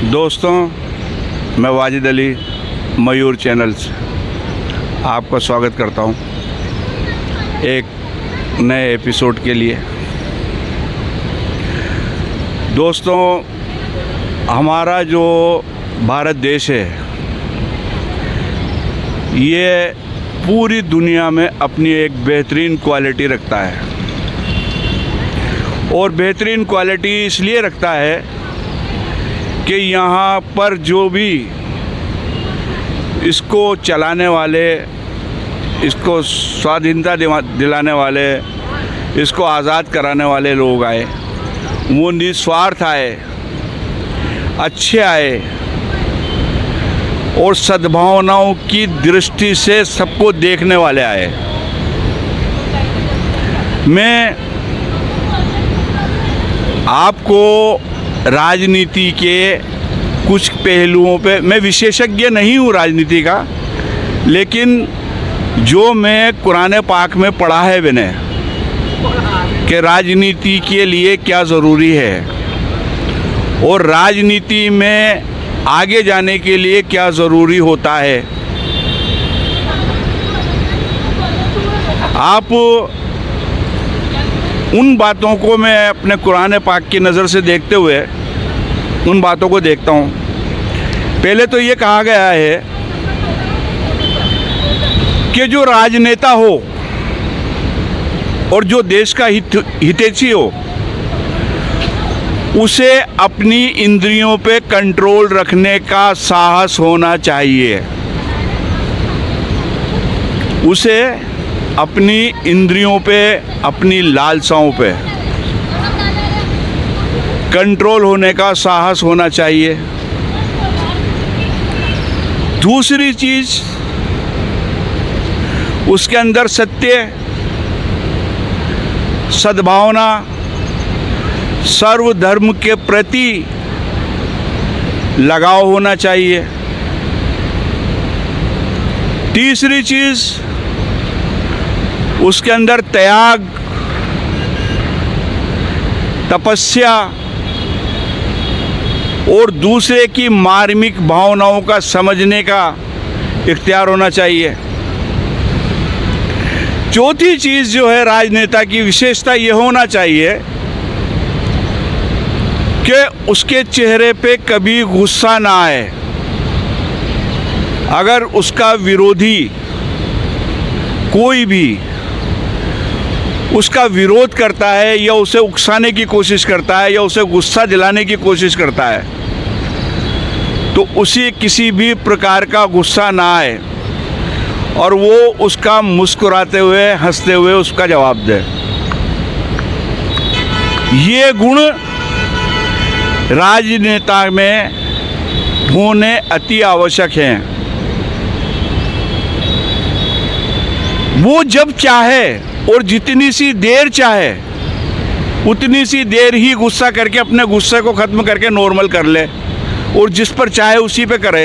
दोस्तों, मैं वाजिद अली मयूर चैनल से आपका स्वागत करता हूं एक नए एपिसोड के लिए। दोस्तों, हमारा जो भारत देश है ये पूरी दुनिया में अपनी एक बेहतरीन क्वालिटी रखता है, और बेहतरीन क्वालिटी इसलिए रखता है कि यहाँ पर जो भी इसको चलाने वाले, इसको स्वाधीनता दिलाने वाले, इसको आज़ाद कराने वाले लोग आए, वो निस्वार्थ आए, अच्छे आए और सद्भावनाओं की दृष्टि से सबको देखने वाले आए। मैं आपको राजनीति के कुछ पहलुओं पे, मैं विशेषज्ञ नहीं हूँ राजनीति का, लेकिन जो मैं कुरान पाक में पढ़ा है मैंने कि राजनीति के लिए क्या ज़रूरी है और राजनीति में आगे जाने के लिए क्या ज़रूरी होता है। आप उन बातों को मैं अपने कुरान पाक की नज़र से देखते हुए उन बातों को देखता हूँ। पहले तो ये कहा गया है कि जो राजनेता हो और जो देश का हितैषी हो, उसे अपनी इंद्रियों पे कंट्रोल रखने का साहस होना चाहिए। उसे अपनी इंद्रियों पे, अपनी लालसाओं पे कंट्रोल होने का साहस होना चाहिए। दूसरी चीज़, उसके अंदर सत्य, सद्भावना, सर्वधर्म के प्रति लगाव होना चाहिए। तीसरी चीज़, उसके अंदर त्याग, तपस्या और दूसरे की मार्मिक भावनाओं का समझने का इख्तियार होना चाहिए। चौथी चीज़ जो है राजनेता की विशेषता, ये होना चाहिए कि उसके चेहरे पे कभी गुस्सा ना आए। अगर उसका विरोधी कोई भी उसका विरोध करता है या उसे उकसाने की कोशिश करता है या उसे गुस्सा दिलाने की कोशिश करता है, तो उसे किसी भी प्रकार का गुस्सा ना आए और वो उसका मुस्कुराते हुए, हंसते हुए उसका जवाब दे। ये गुण राजनेता में होने अति आवश्यक हैं। वो जब चाहे और जितनी सी देर चाहे उतनी सी देर ही गुस्सा करके अपने गुस्से को ख़त्म करके नॉर्मल कर ले, और जिस पर चाहे उसी पे करे,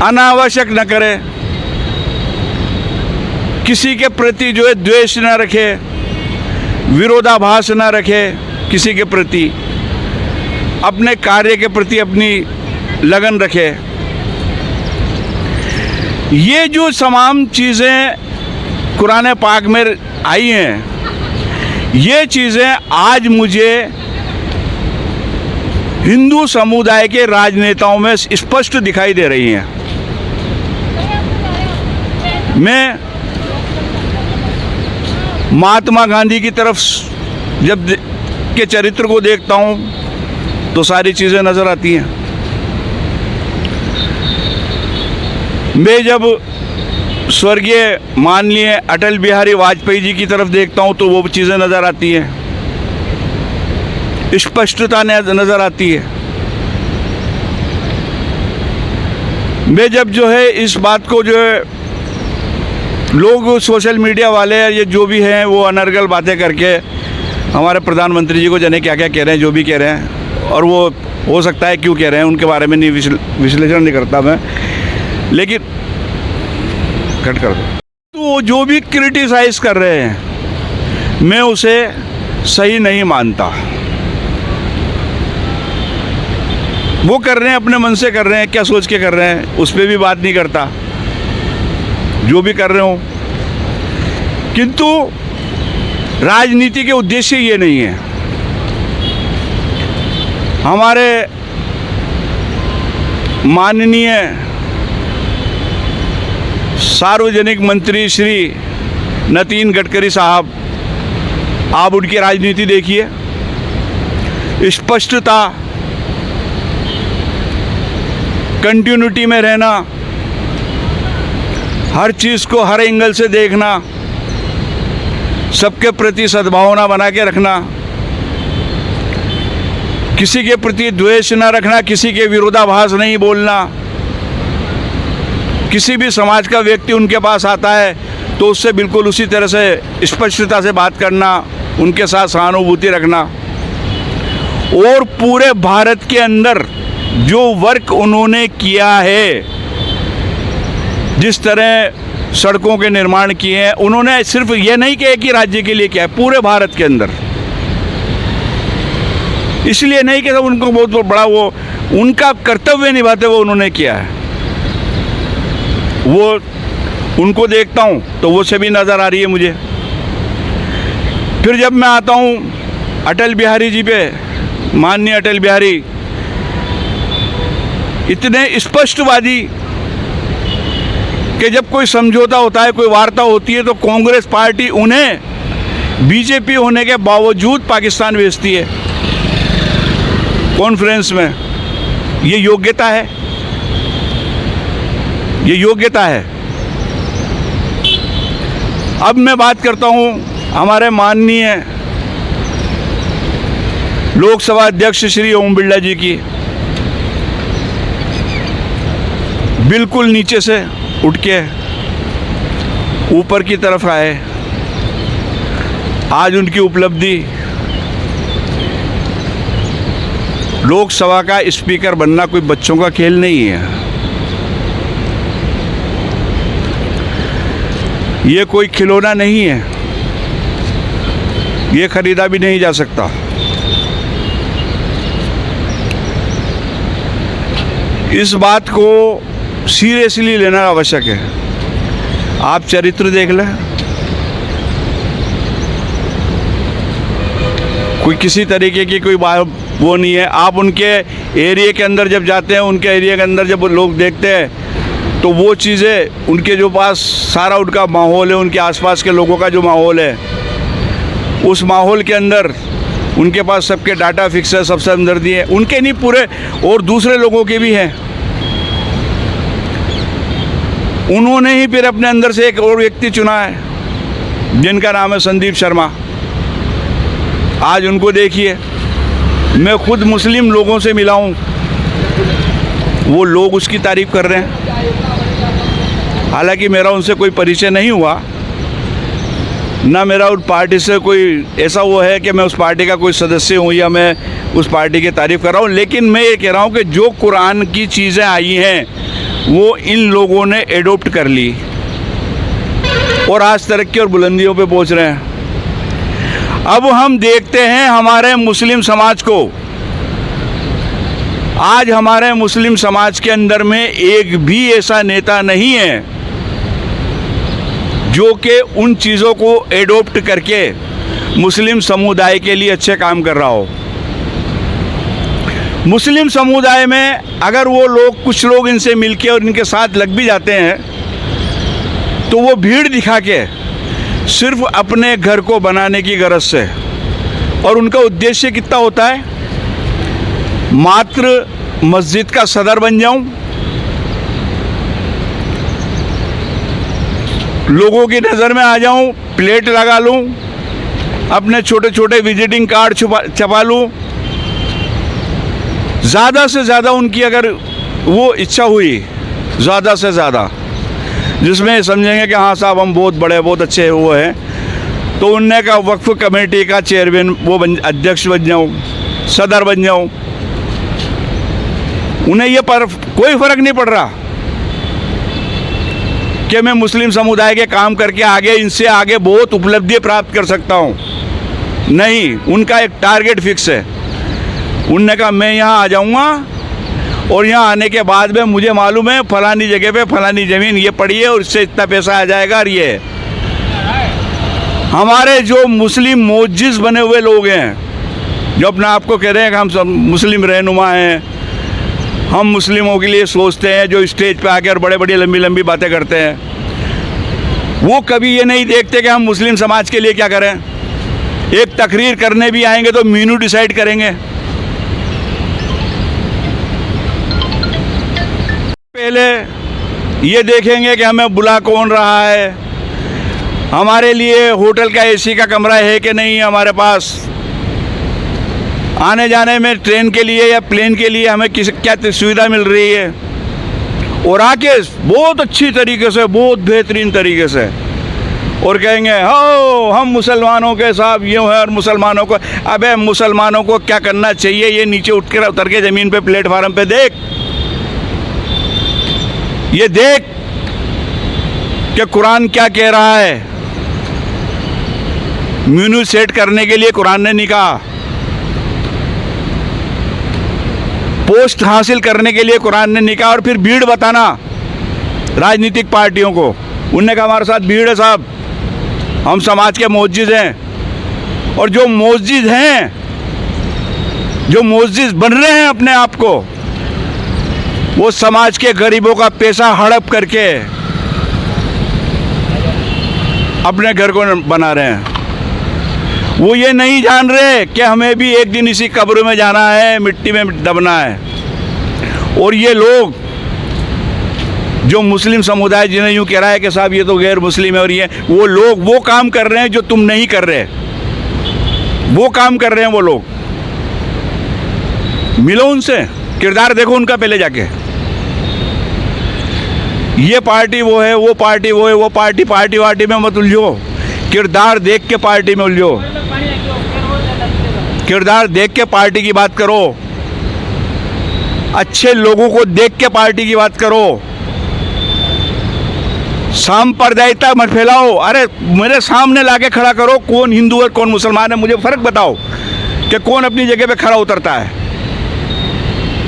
अनावश्यक न करे, किसी के प्रति जो है द्वेष न रखे, विरोधाभास न रखे किसी के प्रति, अपने कार्य के प्रति अपनी लगन रखे। ये जो तमाम चीज़ें कुरान पाक में आई हैं, ये चीज़ें आज मुझे हिंदू समुदाय के राजनेताओं में स्पष्ट दिखाई दे रही हैं। मैं महात्मा गांधी की तरफ जब के चरित्र को देखता हूँ तो सारी चीज़ें नज़र आती हैं। मैं जब स्वर्गीय माननीय अटल बिहारी वाजपेयी जी की तरफ देखता हूँ तो वो चीज़ें नज़र आती हैं, स्पष्टता नज़र आती है। मैं जब जो है इस बात को जो है लोग सोशल मीडिया वाले ये जो भी हैं वो अनर्गल बातें करके हमारे प्रधानमंत्री जी को जाने क्या क्या कह रहे हैं, जो भी कह रहे हैं, और वो हो सकता है क्यों कह रहे हैं उनके बारे में नहीं विश्लेषण नहीं करता मैं, लेकिन कट कर दो। तो जो भी क्रिटिसाइज़ कर रहे हैं मैं उसे सही नहीं मानता। वो कर रहे हैं, अपने मन से कर रहे हैं, क्या सोच के कर रहे हैं उस पर भी बात नहीं करता, जो भी कर रहे हो। किंतु राजनीति के उद्देश्य ये नहीं है। हमारे माननीय सार्वजनिक मंत्री श्री नितिन गडकरी साहब, आप उनकी राजनीति देखिए, स्पष्टता, कंटिन्यूटी में रहना, हर चीज़ को हर एंगल से देखना, सबके प्रति सद्भावना बना के रखना, किसी के प्रति द्वेष न रखना, किसी के विरोधाभास नहीं बोलना। किसी भी समाज का व्यक्ति उनके पास आता है तो उससे बिल्कुल उसी तरह से स्पष्टता से बात करना, उनके साथ सहानुभूति रखना। और पूरे भारत के अंदर जो वर्क उन्होंने किया है, जिस तरह सड़कों के निर्माण किए हैं, उन्होंने सिर्फ ये नहीं किया कि राज्य के लिए किया है, पूरे भारत के अंदर। इसलिए नहीं कि उनको बहुत बड़ा वो उनका कर्तव्य निभाते हुए उन्होंने किया है। वो उनको देखता हूँ तो वो छवि नज़र आ रही है मुझे। फिर जब मैं आता हूँ अटल बिहारी जी पे, माननीय अटल बिहारी इतने स्पष्टवादी कि जब कोई समझौता होता है, कोई वार्ता होती है तो कांग्रेस पार्टी उन्हें बीजेपी होने के बावजूद पाकिस्तान भेजती है कॉन्फ्रेंस में। ये योग्यता है, ये योग्यता है। अब मैं बात करता हूं हमारे माननीय लोकसभा अध्यक्ष श्री ओम बिरला जी की। बिल्कुल नीचे से उठ के ऊपर की तरफ आए। आज उनकी उपलब्धि लोकसभा का स्पीकर बनना कोई बच्चों का खेल नहीं है। ये कोई खिलौना नहीं है, ये खरीदा भी नहीं जा सकता। इस बात को सीरियसली लेना आवश्यक है। आप चरित्र देख लें, कोई किसी तरीके की कोई वो नहीं है। आप उनके एरिया के अंदर जब जाते हैं, उनके एरिया के अंदर जब लोग देखते हैं तो वो चीज़ें उनके जो पास सारा उनका माहौल है, उनके आसपास के लोगों का जो माहौल है, उस माहौल के अंदर उनके पास सबके डाटा फिक्स है, सबसे हमदर्दी है। उनके नहीं, पूरे और दूसरे लोगों के भी हैं। उन्होंने ही फिर अपने अंदर से एक और व्यक्ति चुना है जिनका नाम है संदीप शर्मा। आज उनको देखिए, मैं खुद मुस्लिम लोगों से मिला हूँ, वो लोग उसकी तारीफ़ कर रहे हैं। हालांकि मेरा उनसे कोई परिचय नहीं हुआ, ना मेरा उस पार्टी से कोई ऐसा वो है कि मैं उस पार्टी का कोई सदस्य हूँ या मैं उस पार्टी की तारीफ़ कर रहा हूँ। लेकिन मैं ये कह रहा हूँ कि जो कुरान की चीज़ें आई हैं वो इन लोगों ने एडोप्ट कर ली और आज तरक्की और बुलंदियों पे पहुँच रहे हैं। अब हम देखते हैं हमारे मुस्लिम समाज को। आज हमारे मुस्लिम समाज के अंदर में एक भी ऐसा नेता नहीं है जो कि उन चीज़ों को एडोप्ट करके मुस्लिम समुदाय के लिए अच्छे काम कर रहा हो। मुस्लिम समुदाय में अगर वो लोग, कुछ लोग इनसे मिलके और इनके साथ लग भी जाते हैं तो वो भीड़ दिखा के सिर्फ अपने घर को बनाने की गरज से, और उनका उद्देश्य कितना होता है, मात्र मस्जिद का सदर बन जाऊं, लोगों की नज़र में आ जाऊं, प्लेट लगा लूं, अपने छोटे छोटे विजिटिंग कार्ड छपा लूं। ज़्यादा से ज़्यादा उनकी अगर वो इच्छा हुई, ज़्यादा से ज़्यादा, जिसमें समझेंगे कि हाँ साहब हम बहुत बड़े, बहुत अच्छे वो हैं, तो उनने का वक्फ कमेटी का चेयरमैन वो अध्यक्ष बन जाऊँ, सदर बन जाऊँ। उन्हें ये कोई फ़र्क नहीं पड़ रहा कि मैं मुस्लिम समुदाय के काम करके आगे, इनसे आगे बहुत उपलब्धि प्राप्त कर सकता हूँ। नहीं, उनका एक टारगेट फिक्स है। उनने कहा मैं यहाँ आ जाऊँगा और यहाँ आने के बाद में मुझे मालूम है फलानी जगह पे फलानी ज़मीन ये पड़ी है और इससे इतना पैसा आ जाएगा। और ये हमारे जो मुस्लिम मोअज्जिज़ बने हुए लोग हैं, जो अपने आप को कह रहे हैं कि हम सब मुस्लिम रहनुमा हैं, हम मुस्लिमों के लिए सोचते हैं, जो स्टेज पे आकर बड़े बड़ी लंबी लंबी बातें करते हैं, वो कभी ये नहीं देखते कि हम मुस्लिम समाज के लिए क्या करें। एक तकरीर करने भी आएंगे तो मीनू डिसाइड करेंगे। पहले ये देखेंगे कि हमें बुला कौन रहा है, हमारे लिए होटल का एसी का कमरा है कि नहीं हमारे पास, आने जाने में ट्रेन के लिए या प्लेन के लिए हमें क्या सुविधा मिल रही है। और आके बहुत अच्छी तरीके से, बहुत बेहतरीन तरीके से और कहेंगे हो हम मुसलमानों के साथ यूँ है और मुसलमानों को, अबे मुसलमानों को क्या करना चाहिए ये नीचे उतर के ज़मीन पे प्लेटफार्म पे देख, ये देख कि कुरान क्या कह रहा है। मीनू सेट करने के लिए कुरान ने नहीं कहा, पोस्ट हासिल करने के लिए कुरान ने नहीं कहा। और फिर भीड़ बताना राजनीतिक पार्टियों को, उनने कहा हमारे साथ भीड़ है साहब, हम समाज के मोअज्जिज़ हैं। और जो मोअज्जिज़ हैं, जो मोअज्जिज़ बन रहे हैं अपने आप को, वो समाज के गरीबों का पैसा हड़प करके अपने घर को बना रहे हैं। वो ये नहीं जान रहे कि हमें भी एक दिन इसी कब्र में जाना है, मिट्टी में दबना है। और ये लोग जो मुस्लिम समुदाय जिन्हें यूँ कह रहा है कि साहब ये तो गैर मुस्लिम है, और ये वो लोग वो काम कर रहे हैं जो तुम नहीं कर रहे, वो काम कर रहे हैं वो लोग। मिलो उनसे, किरदार देखो उनका पहले जाके। ये पार्टी वो है, वो पार्टी वो है, वो पार्टी वार्टी में मत उलझो, किरदार देख के पार्टी में उलझो, किरदार देख के पार्टी की बात करो, अच्छे लोगों को देख के पार्टी की बात करो। सांप्रदायिकता मत फैलाओ। अरे मेरे सामने लाके खड़ा करो कौन हिंदू है कौन मुसलमान है, मुझे फ़र्क बताओ कि कौन अपनी जगह पे खड़ा उतरता है।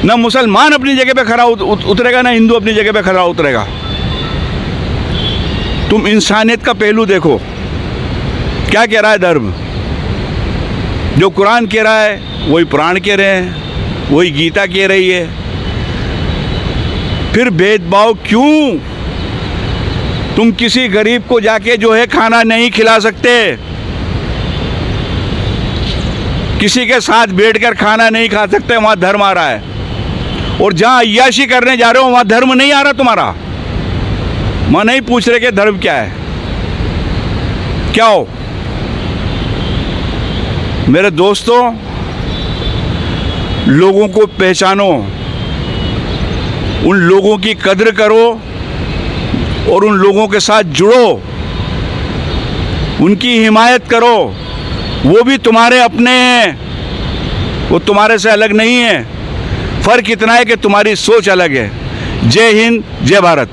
ना मुसलमान अपनी जगह पे खड़ा उतरेगा, ना हिंदू अपनी जगह पे खड़ा उतरेगा। तुम इंसानियत का पहलू देखो, क्या कह रहा है धर्म। जो कुरान कह रहा है वही पुराण कह रहे हैं, वही गीता कह रही है। फिर भेदभाव क्यों? तुम किसी गरीब को जाके जो है खाना नहीं खिला सकते, किसी के साथ बैठकर खाना नहीं खा सकते, वहाँ धर्म आ रहा है। और जहाँ अय्याशी करने जा रहे हो वहाँ धर्म नहीं आ रहा तुम्हारा, वहाँ नहीं पूछ रहे कि धर्म क्या है, क्या हो। मेरे दोस्तों, लोगों को पहचानो, उन लोगों की कद्र करो और उन लोगों के साथ जुड़ो, उनकी हिमायत करो। वो भी तुम्हारे अपने हैं, वो तुम्हारे से अलग नहीं है। फ़र्क इतना है कि तुम्हारी सोच अलग है। जय हिंद, जय भारत।